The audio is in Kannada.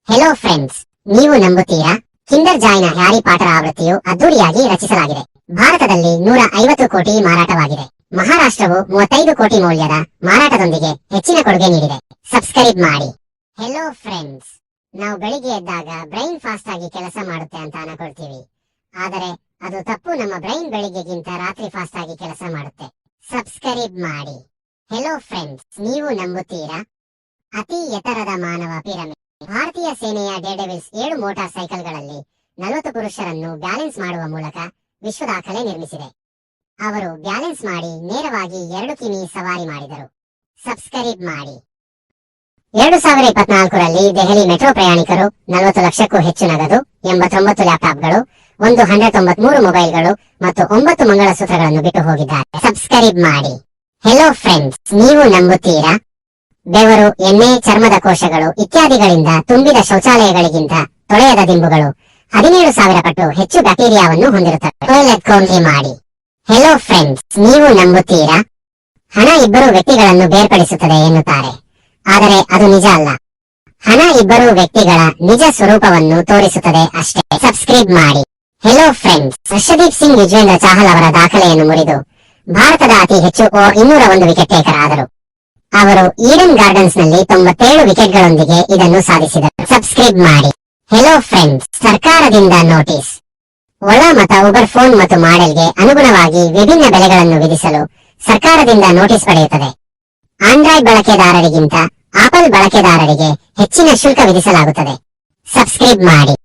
ಹೆಲೋ ಫ್ರೆಂಡ್ಸ್, ನೀವು ನಂಬುತ್ತೀರಾ? ಕಿಂಡರ್ ಜಾಯ್ನ ಹ್ಯಾರಿ ಪಾಟರ್ ಆವೃತ್ತಿಯು ಅದ್ದೂರಿಯಾಗಿ ರಚಿಸಲಾಗಿದೆ. ಭಾರತದಲ್ಲಿ 150 ಕೋಟಿ ಮಾರಾಟವಾಗಿದೆ. ಮಹಾರಾಷ್ಟ್ರವು 35 ಕೋಟಿ ಮೌಲ್ಯದ ಮಾರಾಟದೊಂದಿಗೆ ಹೆಚ್ಚಿನ ಕೊಡುಗೆ ನೀಡಿದೆ. ಸಬ್ಸ್ಕ್ರೈಬ್ ಮಾಡಿ. ಹೆಲೋ ಫ್ರೆಂಡ್ಸ್, ನಾವು ಬೆಳಿಗ್ಗೆ ಎದ್ದಾಗ ಬ್ರೈನ್ ಫಾಸ್ಟ್ ಆಗಿ ಕೆಲಸ ಮಾಡುತ್ತೆ ಅಂತ ಅನ್ಕೊಳ್ತೀವಿ. ಆದರೆ ಅದು ತಪ್ಪು. ನಮ್ಮ ಬ್ರೈನ್ ಬೆಳಿಗ್ಗೆಗಿಂತ ರಾತ್ರಿ ಫಾಸ್ಟ್ ಆಗಿ ಕೆಲಸ ಮಾಡುತ್ತೆ. ಸಬ್ಸ್ಕ್ರೈಬ್ ಮಾಡಿ. ಹೆಲೋ ಫ್ರೆಂಡ್ಸ್, ನೀವು ನಂಬುತ್ತೀರಾ? ಅತಿ ಎತ್ತರದ ಮಾನವ ಪಿರಮಿಡ್. ಭಾರತೀಯ ಸೇನೆಯ ಡೇರ್ಡೆವಿಲ್ಸ್ 7 ಮೋಟಾರ್ ಸೈಕಲ್ಗಳಲ್ಲಿ 40 ಪುರುಷರನ್ನು ಬ್ಯಾಲೆನ್ಸ್ ಮಾಡುವ ಮೂಲಕ ವಿಶ್ವ ದಾಖಲೆ ನಿರ್ಮಿಸಿದೆ. ಅವರು ಬ್ಯಾಲೆನ್ಸ್ ಮಾಡಿ ನೇರವಾಗಿ 2 ಕಿಮಿ ಸವಾರಿ ಮಾಡಿದರು. ಸಬ್ಸ್ಕ್ರೈಬ್ ಮಾಡಿ. 2024ರಲ್ಲಿ ದೆಹಲಿ ಮೆಟ್ರೋ ಪ್ರಯಾಣಿಕರು 40 ಲಕ್ಷಕ್ಕೂ ಹೆಚ್ಚು ನಗದು, 89 ಲ್ಯಾಪ್ಟಾಪ್ಗಳು, 193 ಮೊಬೈಲ್ಗಳು ಮತ್ತು 9 ಮಂಗಳಸೂತ್ರಗಳನ್ನು ಬಿಟ್ಟು ಹೋಗಿದ್ದಾರೆ. ಸಬ್ಸ್ಕ್ರೈಬ್ ಮಾಡಿ. ಹೆಲೋ ಫ್ರೆಂಡ್ಸ್, ನೀವು ನಂಬುತ್ತೀರಾ? ಬೆವರು, ಎಣ್ಣೆ, ಚರ್ಮದ ಕೋಶಗಳು ಇತ್ಯಾದಿಗಳಿಂದ ತುಂಬಿದ ಶೌಚಾಲಯಗಳಿಗಿಂತ ತೊಳೆಯದ ದಿಂಬುಗಳು 17,000 ಪಟ್ಟು ಹೆಚ್ಚು ಬ್ಯಾಕ್ಟೀರಿಯಾವನ್ನು ಹೊಂದಿರುತ್ತವೆ. ಟಾಯ್ಲೆಟ್ ಕೌಂಟಿ ಮಾಡಿ. ಹೆಲೋ ಫ್ರೆಂಡ್ಸ್, ನೀವು ನಂಬುತ್ತೀರಾ? ಹಣ ಇಬ್ಬರು ವ್ಯಕ್ತಿಗಳನ್ನು ಬೇರ್ಪಡಿಸುತ್ತದೆ ಎನ್ನುತ್ತಾರೆ, ಆದರೆ ಅದು ನಿಜ ಅಲ್ಲ. ಹಣ ಇಬ್ಬರು ವ್ಯಕ್ತಿಗಳ ನಿಜ ಸ್ವರೂಪವನ್ನು ತೋರಿಸುತ್ತದೆ ಅಷ್ಟೇ. ಸಬ್ಸ್ಕ್ರೈಬ್ ಮಾಡಿ. ಹೆಲೋ ಫ್ರೆಂಡ್ಸ್, ಹರ್ಷದೀಪ್ ಸಿಂಗ್ ಯುಜ್ವೇಂದ್ರ ಚಾಹಲ್ ಅವರ ದಾಖಲೆಯನ್ನು ಮುರಿದು ಭಾರತದ ಅತಿ ಹೆಚ್ಚು 201 ವಿಕೆಟ್ ಟೇಕರ್ ಆದರು. ಅವರು ಈಡನ್ ಗಾರ್ಡನ್ಸ್ ನಲ್ಲಿ 97 ವಿಕೆಟ್ಗಳೊಂದಿಗೆ ಇದನ್ನು ಸಾಧಿಸಿದರು. ಸಬ್ಸ್ಕ್ರೈಬ್ ಮಾಡಿ. ಹೆಲೋ ಫ್ರೆಂಡ್ಸ್, ಸರ್ಕಾರದಿಂದ ನೋಟಿಸ್. ಒಳ ಮತ ಉಬರ್ ಫೋನ್ ಮತ್ತು ಮಾಡೆಲ್ಗೆ ಅನುಗುಣವಾಗಿ ವಿಭಿನ್ನ ಬೆಲೆಗಳನ್ನು ವಿಧಿಸಲು ಸರ್ಕಾರದಿಂದ ನೋಟಿಸ್ ಪಡೆಯುತ್ತದೆ. ಆಂಡ್ರಾಯ್ಡ್ ಬಳಕೆದಾರರಿಗಿಂತ ಆಪಲ್ ಬಳಕೆದಾರರಿಗೆ ಹೆಚ್ಚಿನ ಶುಲ್ಕ ವಿಧಿಸಲಾಗುತ್ತದೆ. ಸಬ್ಸ್ಕ್ರೈಬ್ ಮಾಡಿ.